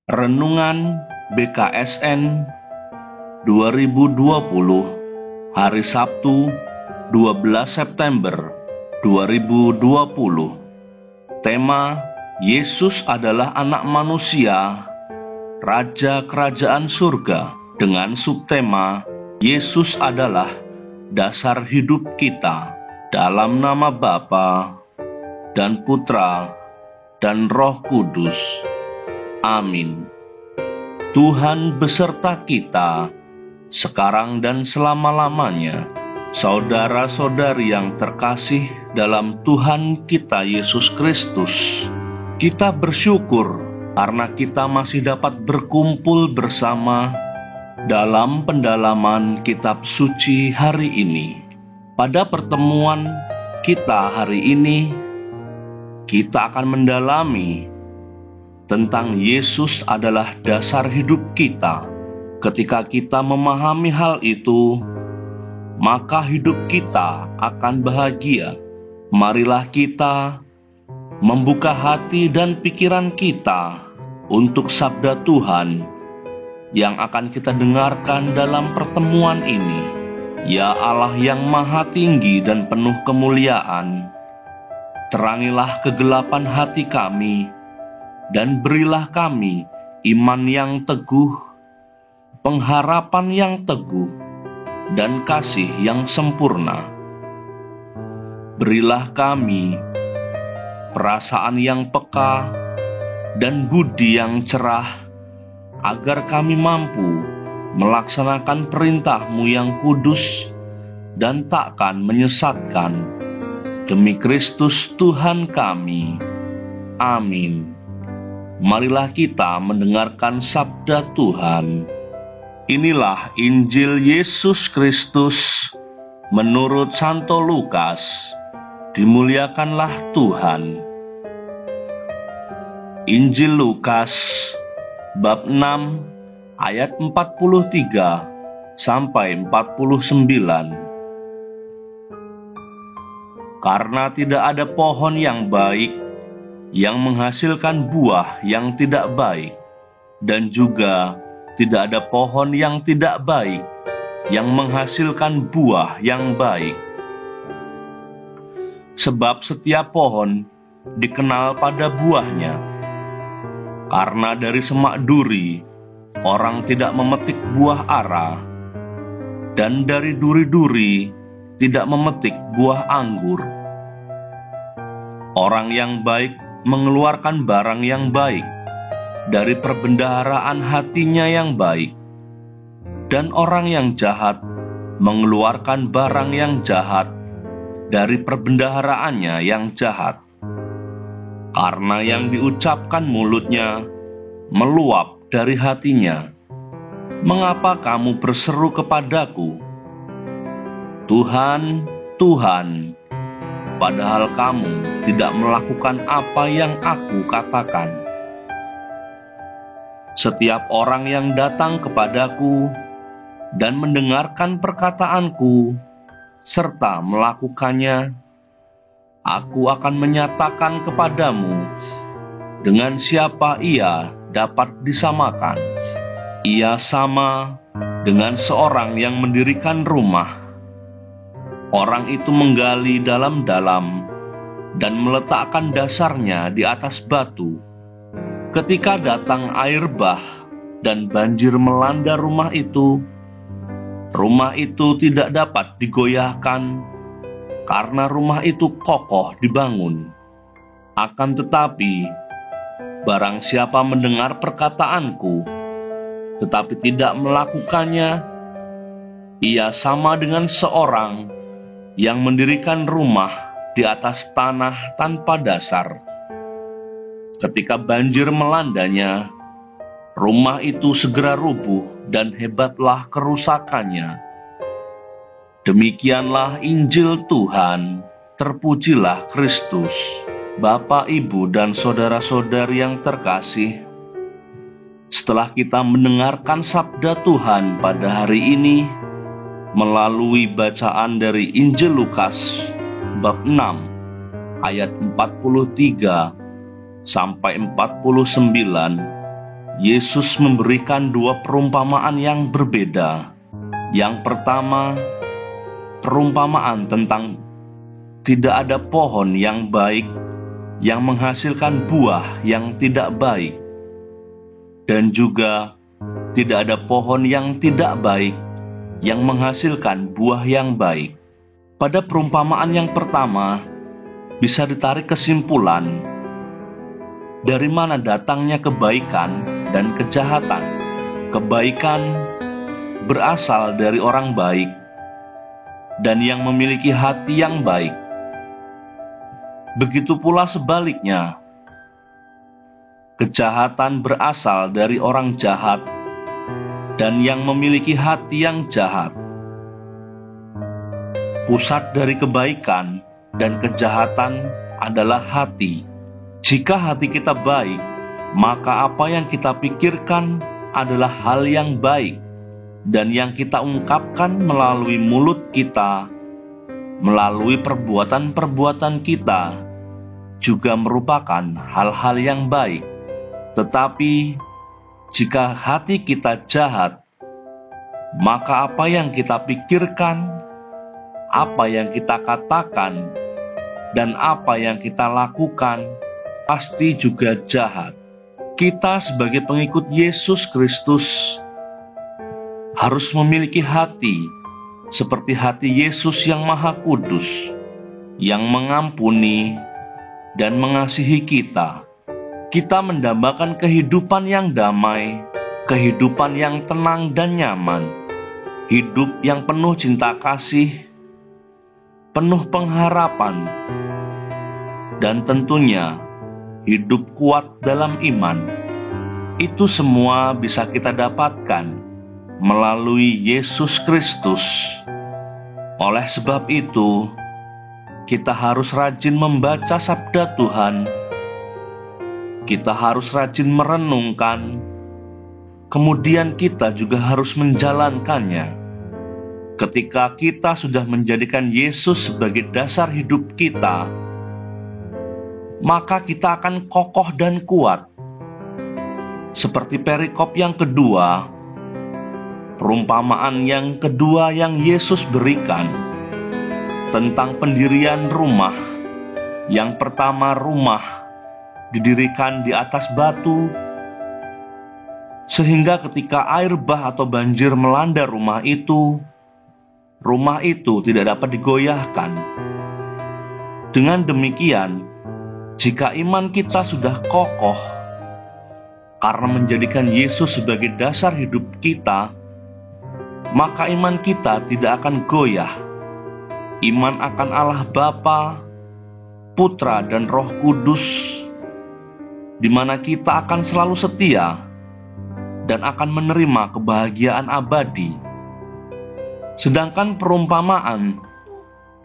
Renungan BKSN 2020 hari Sabtu 12 September 2020. Tema: Yesus adalah anak manusia, Raja Kerajaan Surga, dengan subtema Yesus adalah dasar hidup kita. Dalam nama Bapa dan Putra dan Roh Kudus. Amin. Tuhan beserta kita, sekarang dan selama-lamanya. Saudara-saudari yang terkasih dalam Tuhan kita Yesus Kristus, kita bersyukur karena kita masih dapat berkumpul bersama dalam pendalaman kitab suci hari ini. Pada pertemuan kita hari ini, kita akan mendalami tentang Yesus adalah dasar hidup kita. Ketika kita memahami hal itu, maka hidup kita akan bahagia. Marilah kita membuka hati dan pikiran kita untuk sabda Tuhan yang akan kita dengarkan dalam pertemuan ini. Ya Allah yang maha tinggi dan penuh kemuliaan, terangilah kegelapan hati kami, dan berilah kami iman yang teguh, pengharapan yang teguh, dan kasih yang sempurna. Berilah kami perasaan yang peka dan budi yang cerah, agar kami mampu melaksanakan perintah-Mu yang kudus dan takkan menyesatkan. Demi Kristus Tuhan kami. Amin. Marilah kita mendengarkan sabda Tuhan. Inilah Injil Yesus Kristus menurut Santo Lukas. Dimuliakanlah Tuhan. Injil Lukas bab 6 ayat 43 sampai 49. Karena tidak ada pohon yang baik yang menghasilkan buah yang tidak baik, dan juga tidak ada pohon yang tidak baik yang menghasilkan buah yang baik. Sebab setiap pohon dikenal pada buahnya. Karena dari semak duri orang tidak memetik buah ara, dan dari duri-duri tidak memetik buah anggur. Orang yang baik mengeluarkan barang yang baik dari perbendaharaan hatinya yang baik, dan orang yang jahat mengeluarkan barang yang jahat dari perbendaharaannya yang jahat. Karena yang diucapkan mulutnya meluap dari hatinya. Mengapa kamu berseru kepadaku, Tuhan, Tuhan, padahal kamu tidak melakukan apa yang aku katakan? Setiap orang yang datang kepadaku dan mendengarkan perkataanku serta melakukannya, aku akan menyatakan kepadamu dengan siapa ia dapat disamakan. Ia sama dengan seorang yang mendirikan rumah. Orang itu menggali dalam-dalam dan meletakkan dasarnya di atas batu. Ketika datang air bah dan banjir melanda rumah itu tidak dapat digoyahkan, karena rumah itu kokoh dibangun. Akan tetapi, barang siapa mendengar perkataanku, tetapi tidak melakukannya, ia sama dengan seorang yang mendirikan rumah di atas tanah tanpa dasar. Ketika banjir melandanya, rumah itu segera rubuh dan hebatlah kerusakannya. Demikianlah Injil Tuhan. Terpujilah Kristus. Bapak, Ibu, dan saudara-saudari yang terkasih, setelah kita mendengarkan sabda Tuhan pada hari ini melalui bacaan dari Injil Lukas bab 6 ayat 43 sampai 49, Yesus memberikan dua perumpamaan yang berbeda. Yang pertama, perumpamaan tentang tidak ada pohon yang baik yang menghasilkan buah yang tidak baik, dan juga tidak ada pohon yang tidak baik yang menghasilkan buah yang baik. Pada perumpamaan yang pertama, bisa ditarik kesimpulan dari mana datangnya kebaikan dan kejahatan. Kebaikan berasal dari orang baik dan yang memiliki hati yang baik. Begitu pula sebaliknya, kejahatan berasal dari orang jahat dan yang memiliki hati yang jahat. Pusat dari kebaikan dan kejahatan adalah hati. Jika hati kita baik, maka apa yang kita pikirkan adalah hal yang baik, dan yang kita ungkapkan melalui mulut kita, melalui perbuatan-perbuatan kita, juga merupakan hal-hal yang baik. Tetapi jika hati kita jahat, maka apa yang kita pikirkan, apa yang kita katakan, dan apa yang kita lakukan pasti juga jahat. Kita sebagai pengikut Yesus Kristus harus memiliki hati seperti hati Yesus yang Maha Kudus, yang mengampuni dan mengasihi kita. Kita mendambakan kehidupan yang damai, kehidupan yang tenang dan nyaman, hidup yang penuh cinta kasih, penuh pengharapan, dan tentunya hidup kuat dalam iman. Itu semua bisa kita dapatkan melalui Yesus Kristus. Oleh sebab itu, kita harus rajin membaca sabda Tuhan. Kita harus rajin merenungkan. Kemudian kita juga harus menjalankannya. Ketika kita sudah menjadikan Yesus sebagai dasar hidup kita, maka kita akan kokoh dan kuat. Seperti perikop yang kedua, perumpamaan yang kedua yang Yesus berikan tentang pendirian rumah. Yang pertama, rumah didirikan di atas batu, sehingga ketika air bah atau banjir melanda rumah itu tidak dapat digoyahkan. Dengan demikian, jika iman kita sudah kokoh karena menjadikan Yesus sebagai dasar hidup kita, maka iman kita tidak akan goyah. Iman akan Allah Bapa, Putra, dan Roh Kudus, di mana kita akan selalu setia dan akan menerima kebahagiaan abadi. Sedangkan perumpamaan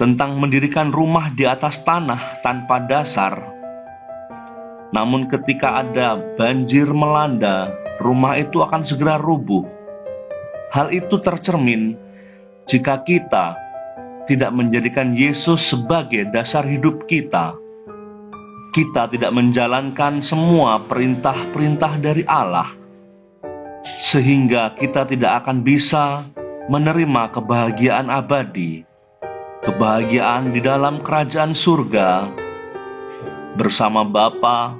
tentang mendirikan rumah di atas tanah tanpa dasar, namun ketika ada banjir melanda, rumah itu akan segera rubuh. Hal itu tercermin jika kita tidak menjadikan Yesus sebagai dasar hidup kita. Kita tidak menjalankan semua perintah-perintah dari Allah, sehingga kita tidak akan bisa menerima kebahagiaan abadi, kebahagiaan di dalam kerajaan surga bersama Bapa,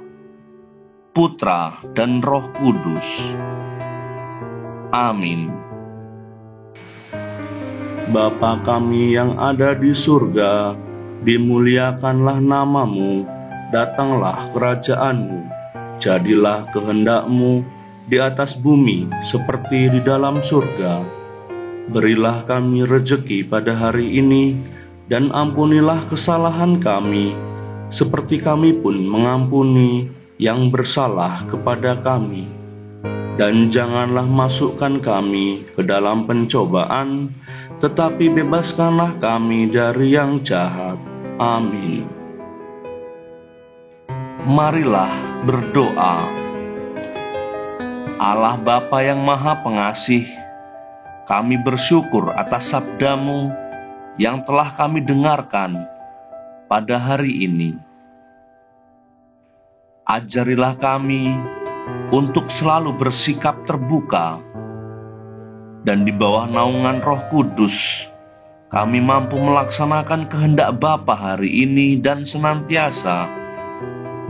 Putra, dan Roh Kudus. Amin. Bapa kami yang ada di surga, dimuliakanlah namamu, datanglah kerajaan-Mu, jadilah kehendak-Mu di atas bumi seperti di dalam surga. Berilah kami rejeki pada hari ini, dan ampunilah kesalahan kami, seperti kami pun mengampuni yang bersalah kepada kami. Dan janganlah masukkan kami ke dalam pencobaan, tetapi bebaskanlah kami dari yang jahat. Amin. Marilah berdoa. Allah Bapa yang Maha Pengasih, kami bersyukur atas sabda-Mu yang telah kami dengarkan pada hari ini. Ajarilah kami untuk selalu bersikap terbuka, dan di bawah naungan Roh Kudus, kami mampu melaksanakan kehendak Bapa hari ini dan senantiasa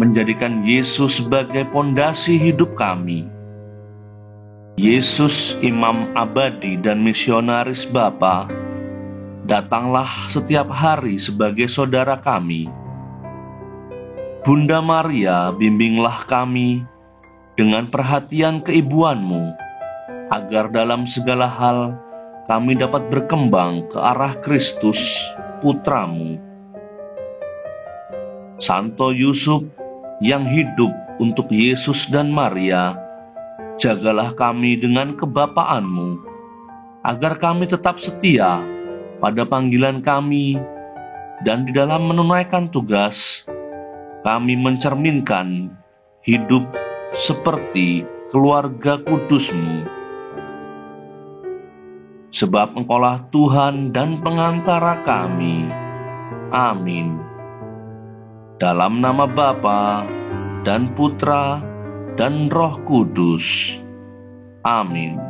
menjadikan Yesus sebagai pondasi hidup kami. Yesus, Imam abadi dan misionaris Bapa, datanglah setiap hari sebagai saudara kami. Bunda Maria, bimbinglah kami dengan perhatian keibuanmu, agar dalam segala hal kami dapat berkembang ke arah Kristus, Putramu. Santo Yusuf yang hidup untuk Yesus dan Maria, jagalah kami dengan kebapaanmu, agar kami tetap setia pada panggilan kami, dan di dalam menunaikan tugas, kami mencerminkan hidup seperti keluarga kudus-Mu. Sebab Engkaulah Tuhan dan pengantara kami. Amin. Dalam nama Bapa dan Putra dan Roh Kudus. Amin.